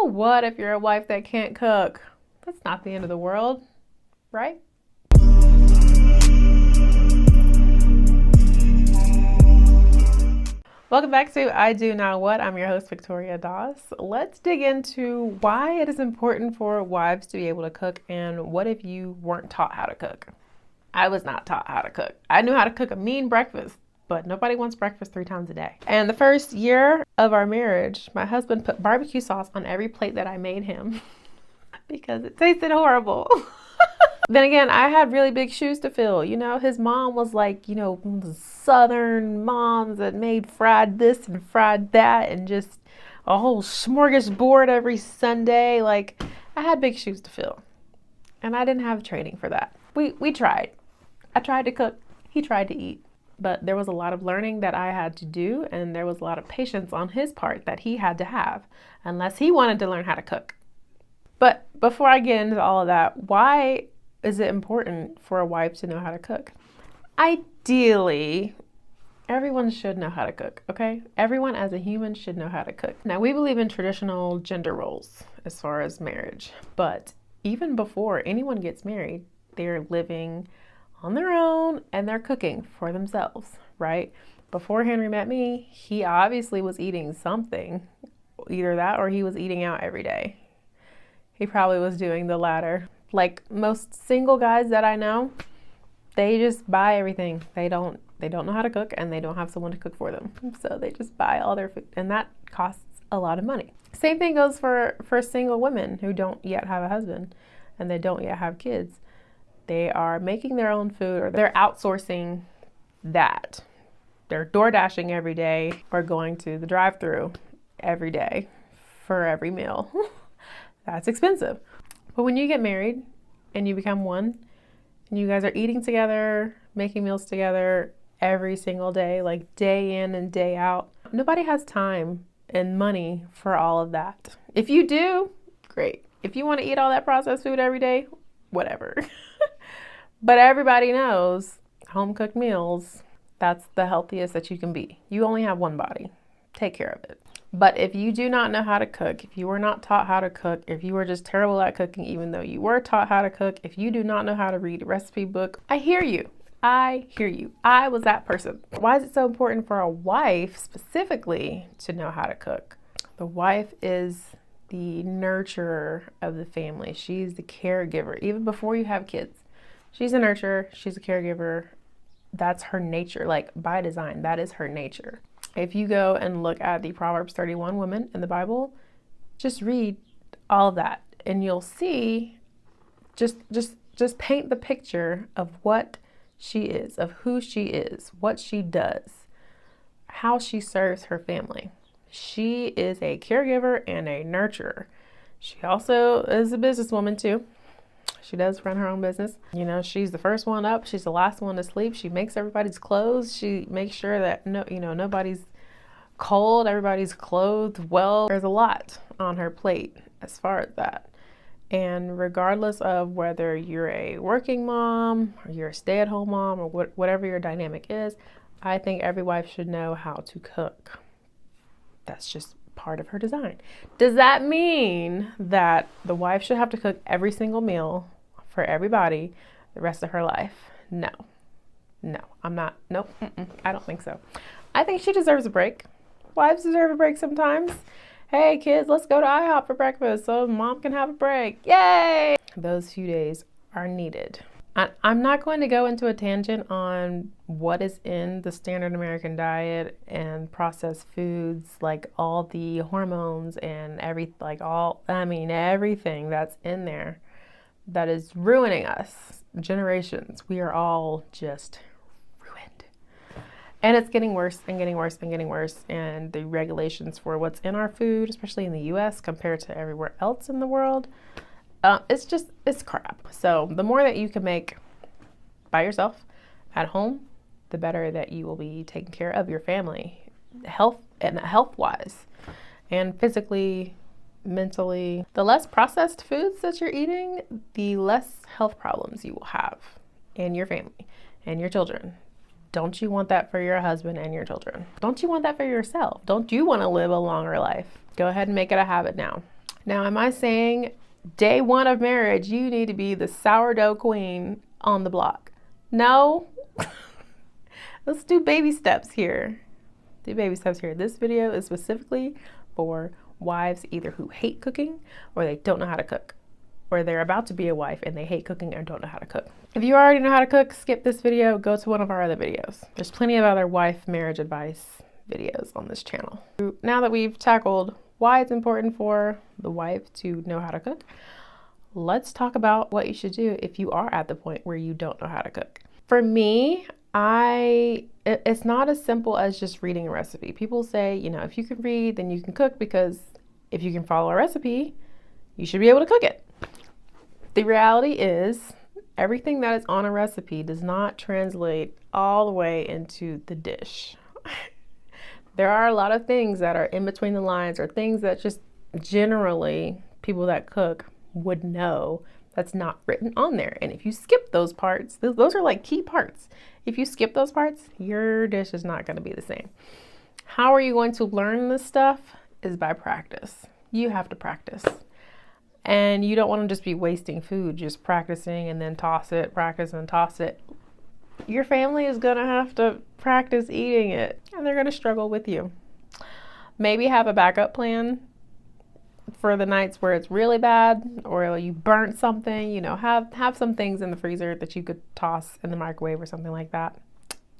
what if you're a wife that can't cook? That's not the end of the world, right? Welcome back to I Do Now What. I'm your host, Victoria Doss. Let's dig into why it is important for wives to be able to cook, and what if you weren't taught how to cook? I was not taught how to cook. I knew how to cook a mean breakfast, but nobody wants breakfast 3 times a day. And the first year of our marriage, my husband put barbecue sauce on every plate that I made him because it tasted horrible. Then again, I had really big shoes to fill. You know, his mom was like, the Southern moms that made fried this and fried that and just a whole smorgasbord every Sunday. Like, I had big shoes to fill. And I didn't have training for that. We tried. I tried to cook. He tried to eat. But there was a lot of learning that I had to do, and there was a lot of patience on his part that he had to have, unless he wanted to learn how to cook. But before I get into all of that, why is it important for a wife to know how to cook? Ideally, everyone should know how to cook, okay? Everyone as a human should know how to cook. Now, we believe in traditional gender roles as far as marriage, but even before anyone gets married, they're living on their own and they're cooking for themselves, right? Before Henry met me, he obviously was eating something, either that or he was eating out every day. He probably was doing the latter. Like most single guys that I know, they just buy everything. They don't know how to cook, and they don't have someone to cook for them. So they just buy all their food, and that costs a lot of money. Same thing goes for single women who don't yet have a husband and they don't yet have kids. They are making their own food, or they're outsourcing that. They're door dashing every day or going to the drive-thru every day for every meal. That's expensive. But when you get married and you become one, and you guys are eating together, making meals together every single day, like day in and day out, nobody has time and money for all of that. If you do, great. If you want to eat all that processed food every day, whatever. But everybody knows home-cooked meals, that's the healthiest that you can be. You only have one body. Take care of it. But if you do not know how to cook, if you were not taught how to cook, if you were just terrible at cooking, even though you were taught how to cook, if you do not know how to read a recipe book, I hear you. I hear you. I was that person. Why is it so important for a wife specifically to know how to cook? The wife is the nurturer of the family. She's the caregiver, even before you have kids. She's a nurturer. She's a caregiver. That's her nature. Like, by design, that is her nature. If you go and look at the Proverbs 31 women in the Bible, just read all of that, and you'll see, just paint the picture of what she is, of who she is, what she does, how she serves her family. She is a caregiver and a nurturer. She also is a businesswoman too. She does run her own business. She's the first one up. She's the last one to sleep. She makes everybody's clothes. She makes sure that nobody's cold. Everybody's clothed well. There's a lot on her plate as far as that. And regardless of whether you're a working mom or you're a stay-at-home mom or whatever your dynamic is, I think every wife should know how to cook. That's just part of her design. Does that mean that the wife should have to cook every single meal for everybody the rest of her life? No, I'm not. Nope. I don't think so. I think she deserves a break. Wives deserve a break sometimes. Hey kids, let's go to IHOP for breakfast so mom can have a break. Yay! Those few days are needed. I'm not going to go into a tangent on what is in the standard American diet and processed foods, like all the hormones and everything that's in there that is ruining us. Generations. We are all just ruined. And it's getting worse and getting worse and getting worse. And the regulations for what's in our food, especially in the US compared to everywhere else in the world, it's crap. So the more that you can make by yourself at home, the better that you will be taking care of your family, health-wise and physically, mentally. The less processed foods that you're eating, the less health problems you will have in your family and your children. Don't you want that for your husband and your children? Don't you want that for yourself? Don't you want to live a longer life? Go ahead and make it a habit now. Now, am I saying day one of marriage, you need to be the sourdough queen on the block? No. Let's do baby steps here. This video is specifically for wives either who hate cooking or they don't know how to cook, or they're about to be a wife and they hate cooking or don't know how to cook. If you already know how to cook, skip this video, go to one of our other videos. There's plenty of other wife marriage advice videos on this channel. Now that we've tackled why it's important for the wife to know how to cook, let's talk about what you should do if you are at the point where you don't know how to cook. For me, it's not as simple as just reading a recipe. People say, if you can read, then you can cook, because if you can follow a recipe, you should be able to cook it. The reality is, everything that is on a recipe does not translate all the way into the dish. There are a lot of things that are in between the lines, or things that just generally people that cook would know that's not written on there. And if you skip those parts, those are like key parts. If you skip those parts, your dish is not going to be the same. How are you going to learn this stuff? Is by practice. You have to practice. And you don't want to just be wasting food, just practicing and then toss it, practice and toss it. Your family is going to have to practice eating it, and they're going to struggle with you. Maybe have a backup plan for the nights where it's really bad, or you burnt something. Have some things in the freezer that you could toss in the microwave or something like that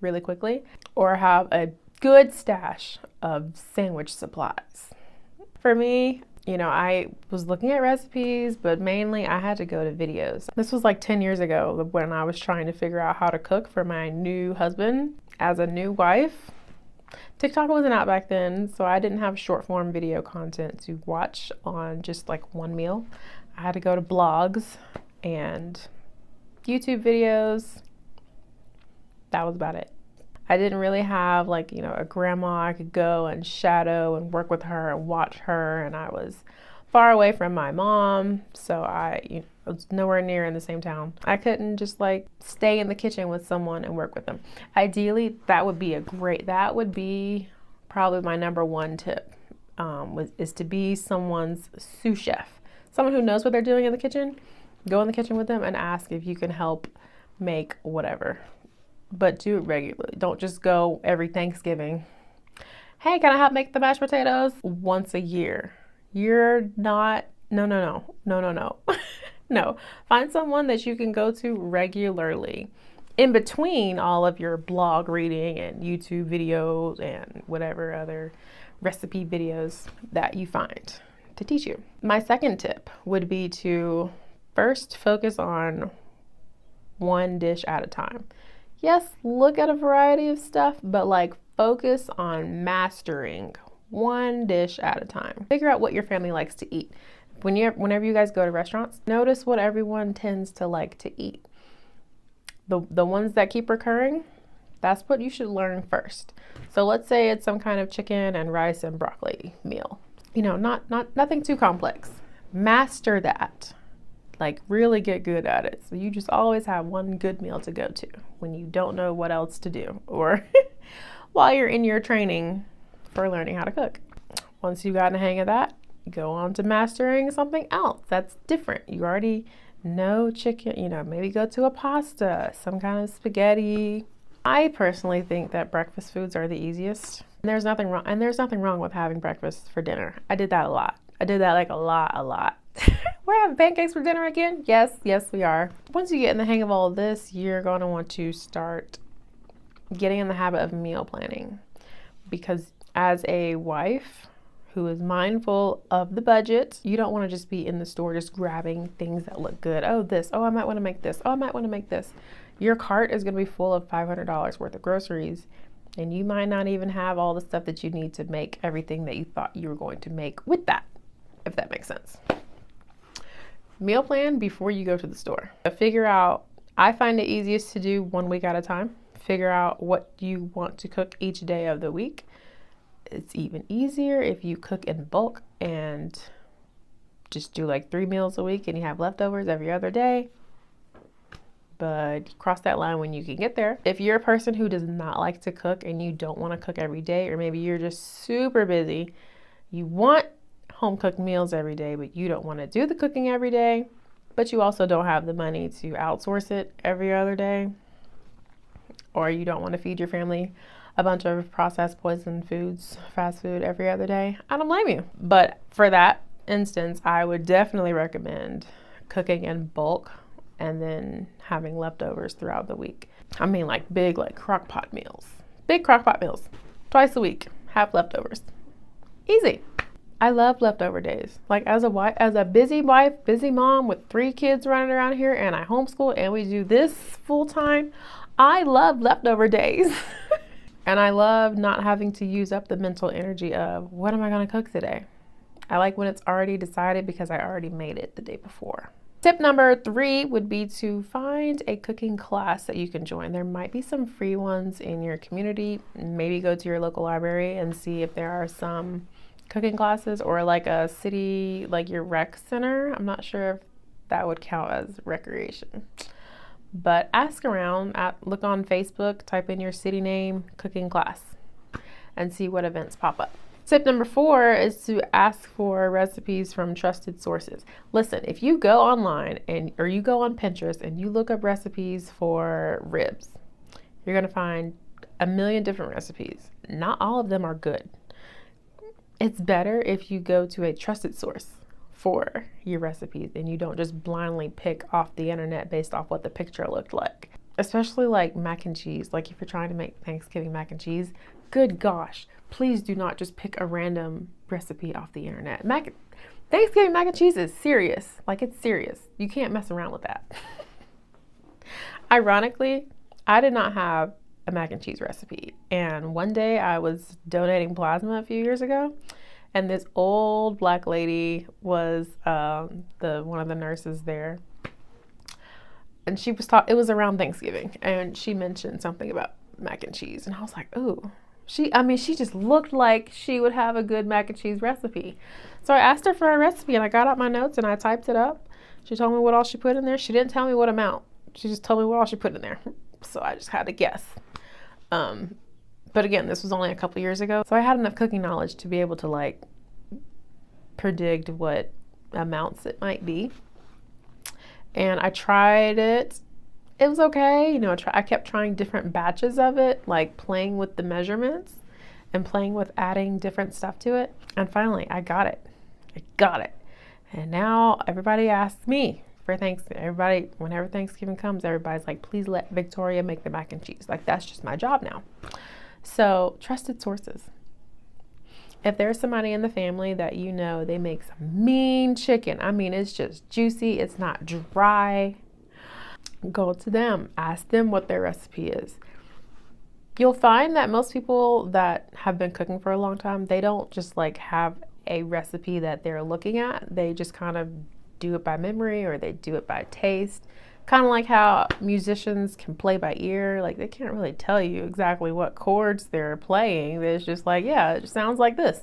really quickly, or have a good stash of sandwich supplies. For me, I was looking at recipes, but mainly I had to go to videos. This was like 10 years ago when I was trying to figure out how to cook for my new husband as a new wife. TikTok wasn't out back then, so I didn't have short form video content to watch on just like one meal. I had to go to blogs and YouTube videos. That was about it. I didn't really have a grandma I could go and shadow and work with her and watch her, and I was far away from my mom, so I was nowhere near in the same town. I couldn't just stay in the kitchen with someone and work with them. Ideally, that would be probably my number one tip, is to be someone's sous chef, someone who knows what they're doing in the kitchen. Go in the kitchen with them and ask if you can help make whatever. But do it regularly. Don't just go every Thanksgiving. Hey, can I help make the mashed potatoes? Once a year. You're not, no. No, find someone that you can go to regularly in between all of your blog reading and YouTube videos and whatever other recipe videos that you find to teach you. My second tip would be to first focus on one dish at a time. Yes, look at a variety of stuff, but focus on mastering one dish at a time. Figure out what your family likes to eat. Whenever you guys go to restaurants, notice what everyone tends to like to eat. The ones that keep recurring, that's what you should learn first. So let's say it's some kind of chicken and rice and broccoli meal. Nothing too complex. Master that. Really get good at it. So you just always have one good meal to go to when you don't know what else to do, or while you're in your training for learning how to cook. Once you've gotten the hang of that, go on to mastering something else that's different. You already know chicken, maybe go to a pasta, some kind of spaghetti. I personally think that breakfast foods are the easiest. And there's nothing wrong with having breakfast for dinner. I did that a lot. I did that a lot. We're having pancakes for dinner again? Yes, we are. Once you get in the hang of all of this, you're going to want to start getting in the habit of meal planning. Because as a wife who is mindful of the budget, you don't want to just be in the store just grabbing things that look good. Oh, I might want to make this. Oh, I might want to make this. Your cart is going to be full of $500 worth of groceries, and you might not even have all the stuff that you need to make everything that you thought you were going to make with that, if that makes sense. Meal plan before you go to the store. Figure out, I find it easiest to do 1 week at a time. Figure out what you want to cook each day of the week. It's even easier if you cook in bulk and just do 3 meals a week and you have leftovers every other day. But cross that line when you can get there. If you're a person who does not like to cook and you don't want to cook every day, or maybe you're just super busy, you want home cooked meals every day, but you don't want to do the cooking every day, but you also don't have the money to outsource it every other day, or you don't want to feed your family a bunch of processed poisoned foods, fast food every other day, I don't blame you. But for that instance, I would definitely recommend cooking in bulk and then having leftovers throughout the week. I mean, like big, like crock pot meals. Big crock pot meals. Twice a week. Have leftovers. Easy. I love leftover days. Like as a wife, as a busy wife, busy mom with 3 kids running around here, and I homeschool and we do this full time, I love leftover days. And I love not having to use up the mental energy of what am I going to cook today? I like when it's already decided because I already made it the day before. Tip number 3 would be to find a cooking class that you can join. There might be some free ones in your community. Maybe go to your local library and see if there are some cooking classes, or like a city, like your rec center. I'm not sure if that would count as recreation. But ask around, look on Facebook, type in your city name, cooking class, and see what events pop up. Tip number 4 is to ask for recipes from trusted sources. Listen, if you go online or you go on Pinterest and you look up recipes for ribs, you're going to find a million different recipes. Not all of them are good. It's better if you go to a trusted source for your recipes and you don't just blindly pick off the internet based off what the picture looked like. Especially like mac and cheese. Like if you're trying to make Thanksgiving mac and cheese, good gosh, please do not just pick a random recipe off the internet. Thanksgiving mac and cheese is serious. Like it's serious. You can't mess around with that. Ironically, I did not have a mac and cheese recipe. And one day I was donating plasma a few years ago, and this old black lady was one of the nurses there. And she was it was around Thanksgiving, and she mentioned something about mac and cheese, and I was like, ooh. She just looked like she would have a good mac and cheese recipe. So I asked her for a recipe, and I got out my notes and I typed it up. She told me what all she put in there. She didn't tell me what amount. She just told me what all she put in there. So I just had to guess. But again, this was only a couple years ago. So I had enough cooking knowledge to be able to like predict what amounts it might be. And I tried it. It was okay. You know, I kept trying different batches of it, like playing with the measurements and playing with adding different stuff to it. And finally, I got it. And now everybody asks me for Thanksgiving. Whenever Thanksgiving comes, everybody's like, please let Victoria make the mac and cheese. Like, that's just my job now. So, trusted sources. If there's somebody in the family that you know, they make some mean chicken. I mean, it's just juicy. It's not dry. Go to them. Ask them what their recipe is. You'll find that most people that have been cooking for a long time, they don't just like have a recipe that they're looking at. They just kind of do it by memory, or they do it by taste. Kind of like how musicians can play by ear. Like they can't really tell you exactly what chords they're playing. It's just like, yeah, it just sounds like this.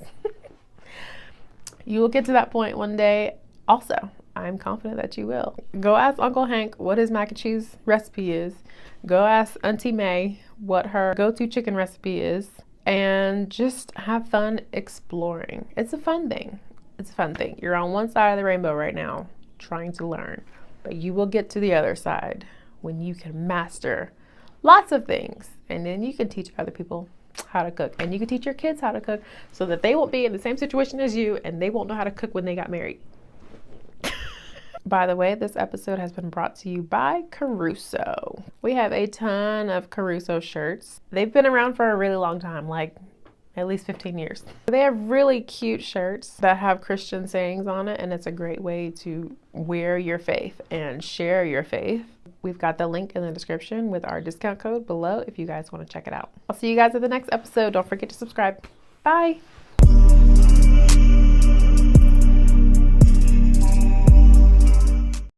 You will get to that point one day also. I'm confident that you will. Go ask Uncle Hank what his mac and cheese recipe is. Go ask Auntie May what her go-to chicken recipe is. And just have fun exploring. It's a fun thing. You're on one side of the rainbow right now, trying to learn. But you will get to the other side when you can master lots of things. And then you can teach other people how to cook. And you can teach your kids how to cook so that they won't be in the same situation as you and they won't know how to cook when they got married. By the way, this episode has been brought to you by Caruso. We have a ton of Caruso shirts. They've been around for a really long time, like at least 15 years. They have really cute shirts that have Christian sayings on it, and it's a great way to wear your faith and share your faith. We've got the link in the description with our discount code below if you guys want to check it out. I'll see you guys at the next episode. Don't forget to subscribe. Bye.